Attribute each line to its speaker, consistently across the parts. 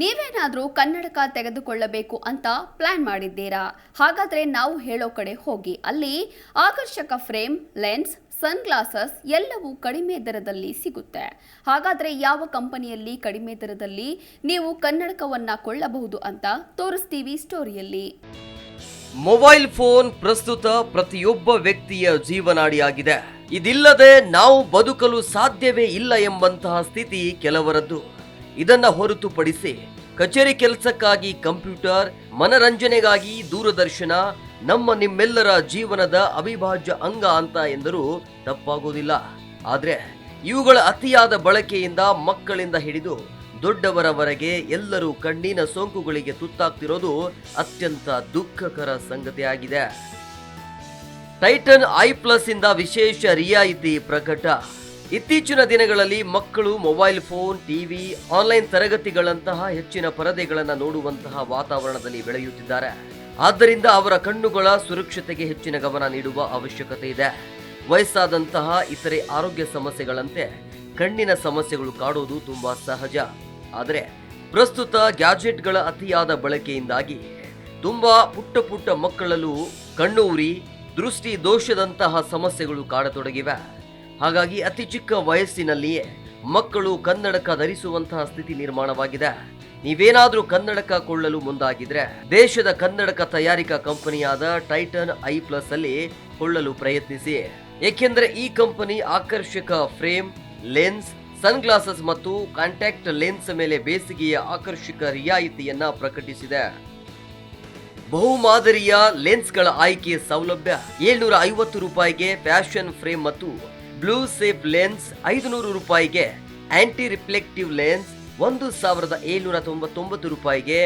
Speaker 1: ನೀವೇನಾದರೂ ಕನ್ನಡಕ ತೆಗೆದುಕೊಳ್ಳಬೇಕು ಅಂತ ಪ್ಲಾನ್ ಮಾಡಿದ್ದೀರಾ? ಹಾಗಾದ್ರೆ ನಾವು ಹೇಳೋ ಕಡೆ ಹೋಗಿ. ಅಲ್ಲಿ ಆಕರ್ಷಕ ಫ್ರೇಮ್, ಲೆನ್ಸ್, ಸನ್ ಗ್ಲಾಸಸ್ ಎಲ್ಲವೂ ಕಡಿಮೆ ದರದಲ್ಲಿ ಸಿಗುತ್ತೆ. ಹಾಗಾದ್ರೆ ಯಾವ ಕಂಪನಿಯಲ್ಲಿ ಕಡಿಮೆ ದರದಲ್ಲಿ ನೀವು ಕನ್ನಡಕವನ್ನ ಕೊಳ್ಳಬಹುದು ಅಂತ ತೋರಿಸ್ತೀವಿ ಸ್ಟೋರಿಯಲ್ಲಿ.
Speaker 2: ಮೊಬೈಲ್ ಫೋನ್ ಪ್ರಸ್ತುತ ಪ್ರತಿಯೊಬ್ಬ ವ್ಯಕ್ತಿಯ ಜೀವನಾಡಿಯಾಗಿದೆ. ಇದಿಲ್ಲದೆ ನಾವು ಬದುಕಲು ಸಾಧ್ಯವೇ ಇಲ್ಲ ಎಂಬಂತಹ ಸ್ಥಿತಿ ಕೆಲವರದ್ದು. ಇದನ್ನ ಹೊರತುಪಡಿಸಿ ಕಚೇರಿ ಕೆಲಸಕ್ಕಾಗಿ ಕಂಪ್ಯೂಟರ್, ಮನರಂಜನೆಗಾಗಿ ದೂರದರ್ಶನ ನಿಮ್ಮೆಲ್ಲರ ಜೀವನದ ಅವಿಭಾಜ್ಯ ಅಂಗ ಅಂತ ಎಂದರೂ ತಪ್ಪಾಗೋದಿಲ್ಲ. ಆದ್ರೆ ಇವುಗಳ ಅತಿಯಾದ ಬಳಕೆಯಿಂದ ಮಕ್ಕಳಿಂದ ಹಿಡಿದು ದೊಡ್ಡವರವರೆಗೆ ಎಲ್ಲರೂ ಕಣ್ಣಿನ ಸೋಂಕುಗಳಿಗೆ ತುತ್ತಾಗ್ತಿರೋದು ಅತ್ಯಂತ ದುಃಖಕರ ಸಂಗತಿಯಾಗಿದೆ. ಟೈಟನ್ ಐ ಪ್ಲಸ್ ಇಂದ ವಿಶೇಷ ರಿಯಾಯಿತಿ ಪ್ರಕಟ. ಇತ್ತೀಚಿನ ದಿನಗಳಲ್ಲಿ ಮಕ್ಕಳು ಮೊಬೈಲ್ ಫೋನ್, ಟಿವಿ, ಆನ್ಲೈನ್ ತರಗತಿಗಳಂತಹ ಹೆಚ್ಚಿನ ಪರದೆಗಳನ್ನು ನೋಡುವಂತಹ ವಾತಾವರಣದಲ್ಲಿ ಬೆಳೆಯುತ್ತಿದ್ದಾರೆ. ಆದ್ದರಿಂದ ಅವರ ಕಣ್ಣುಗಳ ಸುರಕ್ಷತೆಗೆ ಹೆಚ್ಚಿನ ಗಮನ ನೀಡುವ ಅವಶ್ಯಕತೆ ಇದೆ. ವಯಸ್ಸಾದಂತಹ ಇತರೆ ಆರೋಗ್ಯ ಸಮಸ್ಯೆಗಳಂತೆ ಕಣ್ಣಿನ ಸಮಸ್ಯೆಗಳು ಕಾಡೋದು ತುಂಬಾ ಸಹಜ. ಆದರೆ ಪ್ರಸ್ತುತ ಗ್ಯಾಜೆಟ್ಗಳ ಅತಿಯಾದ ಬಳಕೆಯಿಂದಾಗಿ ತುಂಬಾ ಪುಟ್ಟ ಮಕ್ಕಳಲ್ಲೂ ಕಣ್ಣು ಉರಿ, ದೃಷ್ಟಿ ದೋಷದಂತಹ ಸಮಸ್ಯೆಗಳು ಕಾಡತೊಡಗಿವೆ. ಹಾಗಾಗಿ ಅತಿ ಚಿಕ್ಕ ವಯಸ್ಸಿನಲ್ಲಿಯೇ ಮಕ್ಕಳು ಕನ್ನಡಕ ಧರಿಸುವಂತಹ ಸ್ಥಿತಿ ನಿರ್ಮಾಣವಾಗಿದೆ. ನೀವೇನಾದ್ರೂ ಕನ್ನಡಕ ಕೊಳ್ಳಲು ಮುಂದಾಗಿದ್ರೆ ದೇಶದ ಕನ್ನಡಕ ತಯಾರಿಕಾ ಕಂಪನಿಯಾದ ಟೈಟನ್ ಐ ಪ್ಲಸ್ ಅಲ್ಲಿ ಕೊಳ್ಳಲು ಪ್ರಯತ್ನಿಸಿ. ಏಕೆಂದರೆ ಈ ಕಂಪನಿ ಆಕರ್ಷಕ ಫ್ರೇಮ್, ಲೆನ್ಸ್, ಸನ್ ಗ್ಲಾಸಸ್ ಮತ್ತು ಕಾಂಟ್ಯಾಕ್ಟ್ ಲೆನ್ಸ್ ಮೇಲೆ ಬೇಸಿಗೆಯ ಆಕರ್ಷಕ ರಿಯಾಯಿತಿಯನ್ನ ಪ್ರಕಟಿಸಿದೆ. ಬಹುಮಾದರಿಯ ಲೆನ್ಸ್ಗಳ ಆಯ್ಕೆ ಸೌಲಭ್ಯ, 750 ರೂಪಾಯಿಗೆ ಫ್ಯಾಷನ್ ಫ್ರೇಮ್ ಮತ್ತು ಬ್ಲೂ ಸೇಫ್ ಲೆನ್ಸ್, 500 ರೂಪಾಯಿಗೆ ಆಂಟಿ ರಿಫ್ಲೆಕ್ಟಿವ್ ಲೆನ್ಸ್, 1799 ರೂಪಾಯಿಗೆ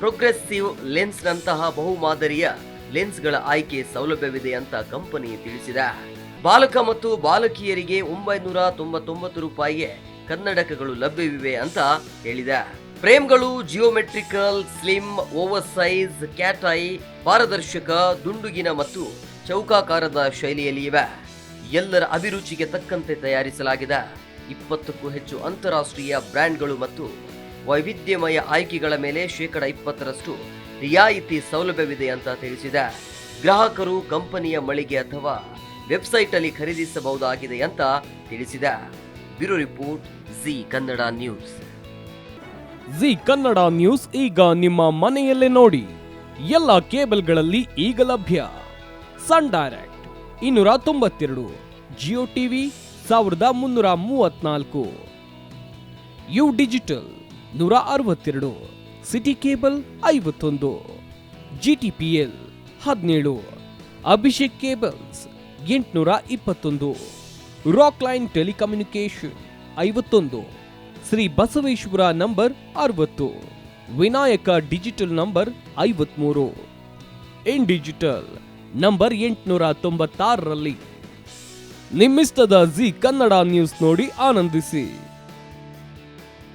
Speaker 2: ಪ್ರೋಗ್ರೆಸಿವ್ ಲೆನ್ಸ್ ನಂತಹ ಬಹುಮಾದರಿಯ ಲೆನ್ಸ್ಗಳ ಆಯ್ಕೆ ಸೌಲಭ್ಯವಿದೆ ಅಂತ ಕಂಪನಿ ತಿಳಿಸಿದೆ. ಬಾಲಕ ಮತ್ತು ಬಾಲಕಿಯರಿಗೆ 999 ರೂಪಾಯಿಗೆ ಕನ್ನಡಕಗಳು ಲಭ್ಯವಿವೆ ಅಂತ ಹೇಳಿದೆ. ಫ್ರೇಮ್ಗಳು geometrical, slim, over size, cat eye, ಪಾರದರ್ಶಕ, ದುಂಡುಗಿನ ಮತ್ತು ಚೌಕಾಕಾರದ ಶೈಲಿಯಲ್ಲಿ ಇವೆ. ಎಲ್ಲರ ಅಭಿರುಚಿಗೆ ತಕ್ಕಂತೆ ತಯಾರಿಸಲಾಗಿದೆ. 20ಕ್ಕೂ ಹೆಚ್ಚು ಅಂತಾರಾಷ್ಟ್ರೀಯ ಬ್ರ್ಯಾಂಡ್ಗಳು ಮತ್ತು ವೈವಿಧ್ಯಮಯ ಆಯ್ಕೆಗಳ ಮೇಲೆ 20% ರಿಯಾಯಿತಿ ಸೌಲಭ್ಯವಿದೆ ಅಂತ ತಿಳಿಸಿದೆ. ಗ್ರಾಹಕರು ಕಂಪನಿಯ ಮಳಿಗೆ ಅಥವಾ ವೆಬ್ಸೈಟ್ ಅಲ್ಲಿ ಖರೀದಿಸಬಹುದಾಗಿದೆ ಅಂತ ತಿಳಿಸಿದೆ. Bureau report, Zee Kannada news.
Speaker 3: Zee Kannada news ಈಗ ನಿಮ್ಮ ಮನೆಯಲ್ಲೇ ನೋಡಿ. ಎಲ್ಲ ಕೇಬಲ್ಗಳಲ್ಲಿ ಈಗ ಲಭ್ಯ. Sun Direct 292, Jio TV 1334, U digital 162, city cable 51, GTPL 17, Abhishek cables 821, rock line telecommunication 51, Shri Basaveshwara number 60, Vinayaka digital number 53, in digital number 896ರಲ್ಲಿ. ನಿಮ್ಮಿಸ್ತದ ಜಿ ಕನ್ನಡ ನ್ಯೂಸ್ ನೋಡಿ ಆನಂದಿಸಿ.